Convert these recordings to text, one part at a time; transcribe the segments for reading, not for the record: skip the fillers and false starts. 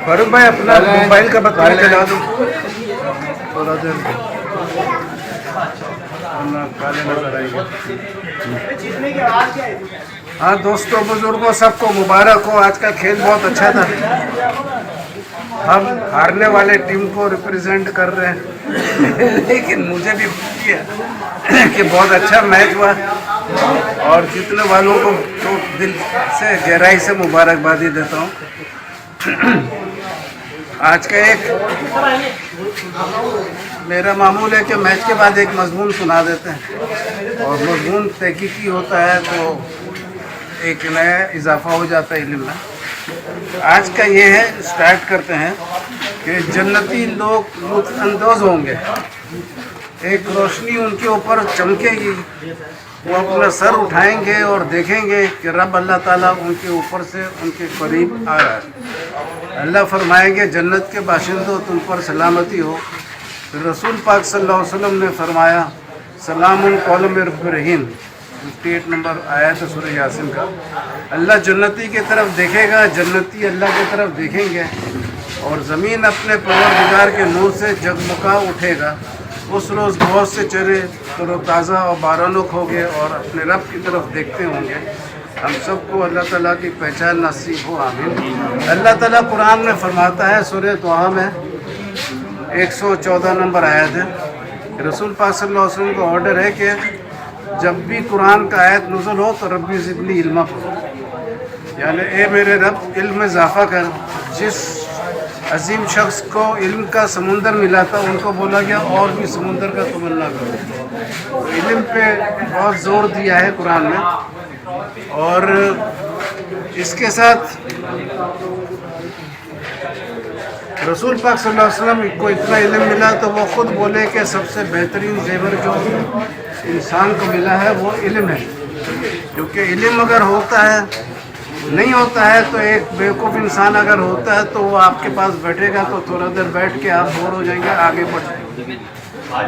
फारूक भाई अपना मोबाइल का बटन चला दो थोड़ा देर, काले नजर आएंगे। हाँ दोस्तों, बुजुर्गों, सबको मुबारक हो। आज का खेल बहुत अच्छा था। हम हारने वाले टीम को रिप्रेजेंट कर रहे हैं लेकिन मुझे भी खुशी है कि बहुत अच्छा मैच हुआ और जीतने वालों को तो दिल से गहराई से मुबारकबादी देता हूँ। आज का एक मेरा मामूल है कि मैच के बाद एक मजमून सुना देते हैं और मजमून तहकीकी होता है तो एक नया इजाफा हो जाता है इल्म में। आज का ये है, स्टार्ट करते हैं कि जन्नती लोग लुत्फ़ अंदोज़ होंगे, एक रोशनी उनके ऊपर चमकेगी, वो अपना सर उठाएंगे और देखेंगे कि रब अल्लाह ताला उनके ऊपर से उनके करीब आ रहा है। अल्लाह फरमाएंगे, जन्नत के बाशिंदों तुम पर सलामती हो। रसूल पाक सल्लल्लाहु अलैहि वसल्लम ने फरमाया, सलामुन कौलुम मिर रब्बिर रहीम, 58 नंबर आयत है सूरह यासीन का। अल्लाह जन्नती की तरफ देखेगा, जन्नती अल्लाह की तरफ देखेंगे और ज़मीन अपने परवरदिगार के नूर से जगमगा उठेगा। उस रोज़ बहुत से चेहरे तरोताज़ा और बारानुक होंगे और अपने रब की तरफ देखते होंगे। हम सबको अल्लाह ताला की पहचान नसीब हो, आमीन। अल्लाह ताला कुरान में फरमाता है, सूरह तोहा में 114 नंबर आयत है, रसूल पाक सल्लल्लाहु अलैहि वसल्लम का ऑर्डर है कि जब भी कुरान का आयत नुज़ुल हो तो रब्बी ज़िदनी इल्मा पढ़ो, यानी ए मेरे रब इल्म में इजाफ़ा कर। जिस अजीम शख्स को इल्म का समुंदर मिला था उनको बोला गया और भी समुंदर का तमन्ना करो। तो इल्म पे बहुत ज़ोर दिया है कुरान में। और इसके साथ रसूल पाक सल्लल्लाहु अलैहि वसल्लम को इतना इल्म मिला तो वो ख़ुद बोले कि सबसे बेहतरीन ज़ेवर जो इंसान को मिला है वो इल्म है। क्योंकि इल्म अगर होता है, नहीं होता है तो एक बेवकूफ़ इंसान अगर होता है तो वो आपके पास बैठेगा तो थोड़ा देर बैठ के आप बोर हो जाएंगे, आगे बढ़ जाएंगे।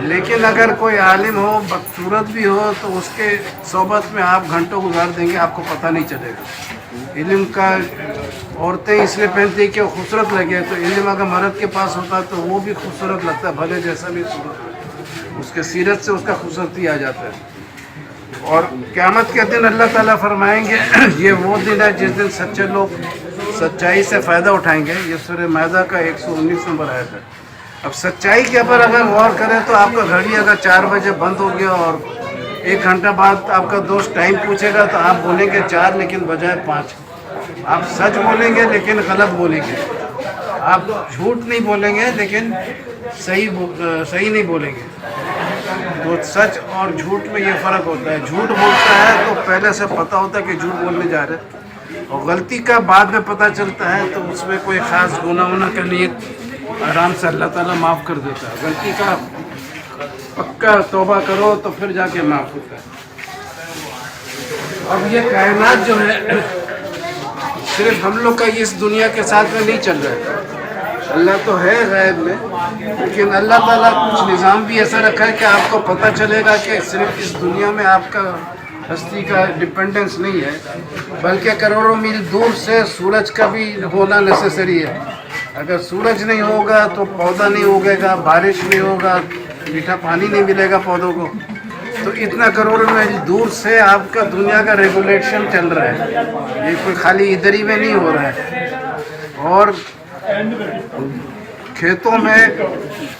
लेकिन अगर कोई आलिम हो, बदसूरत भी हो, तो उसके सोबत में आप घंटों गुजार देंगे, आपको पता नहीं चलेगा। इल्म का औरतें इसलिए पहनती है कि वो खूबसूरत लगे, तो इल्म अगर मर्द के पास होता है तो वो भी खूबसूरत लगता है, भले जैसा भी सूरत, उसके सीरत से उसका खूबसूरती आ जाता है। और क़यामत के दिन अल्लाह ताला फरमाएंगे, ये वो दिन है जिस दिन सच्चे लोग सच्चाई से फ़ायदा उठाएंगे। ये सूरह माइदा का 119 नंबर आयत है। अब सच्चाई के ऊपर अगर गौर करें तो आपका घड़ी अगर 4 बजे बंद हो गया और 1 घंटा बाद आपका दोस्त टाइम पूछेगा तो आप बोलेंगे 4 लेकिन बजाय 5। आप सच बोलेंगे लेकिन गलत बोलेंगे। आप झूठ नहीं बोलेंगे लेकिन सही नहीं बोलेंगे। तो सच और झूठ में ये फ़र्क होता है। झूठ बोलता है तो पहले से पता होता है कि झूठ बोलने जा रहे हैं, और गलती का बाद में पता चलता है तो उसमें कोई ख़ास गुनाह वुनाह का नहीं, आराम से अल्लाह ताला माफ़ कर देता है। गलती का पक्का तौबा करो तो फिर जाके माफ होता है। अब ये कायनात जो है सिर्फ हम लोग का इस दुनिया के साथ में नहीं चल रहा है। अल्लाह तो है गैब में, लेकिन अल्लाह ताला कुछ निज़ाम भी ऐसा रखा है कि आपको पता चलेगा कि सिर्फ इस दुनिया में आपका हस्ती का डिपेंडेंस नहीं है, बल्कि करोड़ों मील दूर से सूरज का भी होना नेसेसरी है। अगर सूरज नहीं होगा तो पौधा नहीं उगेगा, बारिश नहीं होगा, मीठा पानी नहीं मिलेगा पौधों को। तो इतना करोड़ों मील दूर से आपका दुनिया का रेगुलेशन चल रहा है, ये कोई खाली इधर ही में नहीं हो रहा है। और खेतों में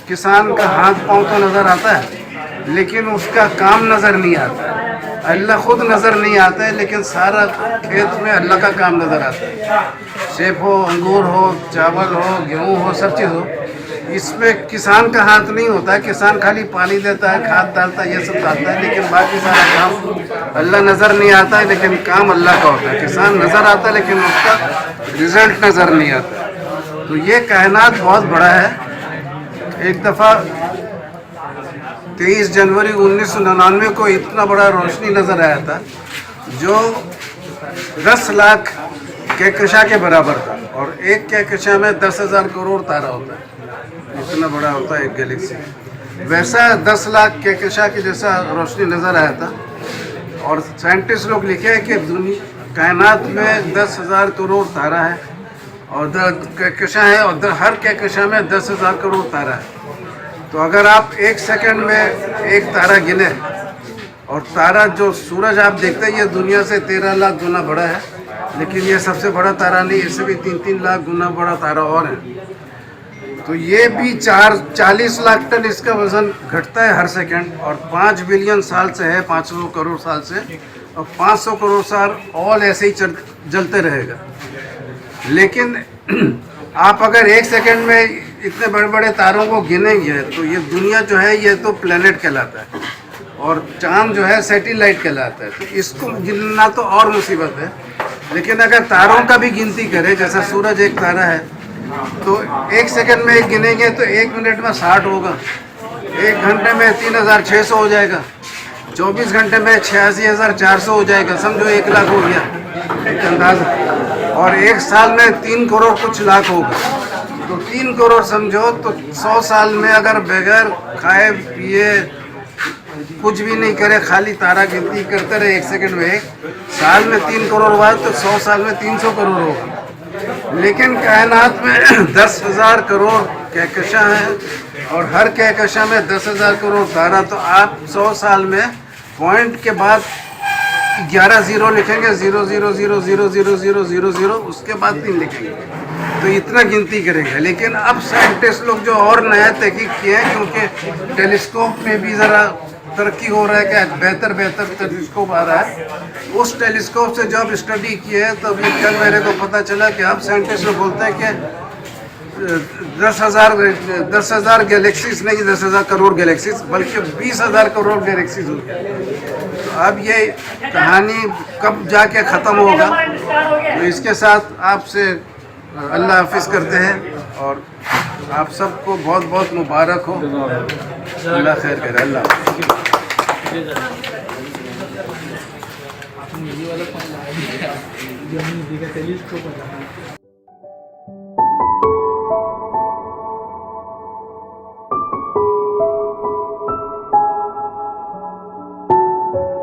किसान का हाथ पांव तो नज़र आता है, लेकिन उसका काम नज़र नहीं आता है। अल्लाह खुद नज़र नहीं आता है, लेकिन सारा खेत में अल्लाह का काम नज़र आता है। सेब हो, अंगूर हो, चावल हो, गेहूँ हो, सब चीज़ हो, इसमें किसान का हाथ नहीं होता है। किसान खाली पानी देता है, खाद डालता है, ये सब डालता है, लेकिन बाकी सारा काम अल्लाह नज़र नहीं आता है, लेकिन काम अल्लाह का होता है। किसान नज़र आता है, लेकिन उसका रिजल्ट नज़र नहीं आता। तो ये कायनात बहुत बड़ा है। एक दफ़ा 23 जनवरी 1999 को इतना बड़ा रोशनी नज़र आया था जो 10 लाख कहकशां के बराबर था, और एक कहकशां में 10,000 करोड़ तारा होता है। इतना बड़ा होता है एक गैलेक्सी। वैसा 10 लाख कहकशां की जैसा रोशनी नज़र आया था। और साइंटिस्ट लोग लिखे हैं कि दुनिया कायनात में 10,000 करोड़ तारा है और कहकशां है, और हर कहकशां में 10,000 करोड़ तारा है। तो अगर आप एक सेकंड में एक तारा गिने, और तारा जो सूरज आप देखते हैं ये दुनिया से 13 लाख गुना बड़ा है, लेकिन ये सबसे बड़ा तारा नहीं, इससे भी 3-3 लाख गुना बड़ा तारा और है। तो ये भी 40 लाख टन इसका वजन घटता है हर सेकंड, और 5 बिलियन साल से है, 500 करोड़ साल से, और 500 करोड़ साल और ऐसे ही जलते रहेगा। लेकिन आप अगर एक सेकंड में इतने बड़े बड़े तारों को गिनेंगे तो ये दुनिया जो है ये तो प्लेनेट कहलाता है, और चांद जो है सैटेलाइट कहलाता है। तो इसको गिनना तो और मुसीबत है। लेकिन अगर तारों का भी गिनती करें, जैसा सूरज एक तारा है, तो एक सेकंड में एक गिनेंगे तो 1 मिनट में 60 होगा, 1 घंटे में 3,600 हो जाएगा, 24 घंटे में 86,400 हो जाएगा, समझो 1 लाख हो गया एक अंदाज़ा। और एक साल में 3 करोड़ कुछ लाख होगा, तो 3 करोड़ समझो, तो 100 साल में अगर बगैर खाए पिए कुछ भी नहीं करे, खाली तारा गिनती करते रहे एक सेकंड में, एक साल में 3 करोड़ हुआ तो 100 साल में 300 करोड़ होगा। लेकिन कायनात में 10,000 करोड़ कहकशां हैं, और हर कहकशां में 10,000 करोड़ तारा। तो आप 100 साल में पॉइंट के बाद 11 जीरो लिखेंगे, 0,0,0,0,0,0,0, उसके बाद 3 लिखेंगे, तो इतना गिनती करेंगे। लेकिन अब साइंटिस्ट लोग जो और नया तहकीक किए हैं, क्योंकि टेलीस्कोप में भी ज़रा तरक्की हो रहा है, कि बेहतर टेलीस्कोप आ रहा है, उस टेलीस्कोप से जब स्टडी की है तो अभी कल मेरे को पता चला कि अब साइंटिस्ट लोग बोलते हैं कि 10,000 गैलेक्सीज नहीं, 10,000 करोड़ गैलेक्सीज, बल्कि 20,000 करोड़ गैलेक्सीज हो गए। तो अब ये कहानी कब जाके ख़त्म होगा। तो इसके साथ आपसे अल्लाह हाफिज़ करते हैं, और आप सबको बहुत बहुत मुबारक हो। अल्लाह खैर करे। अल्लाह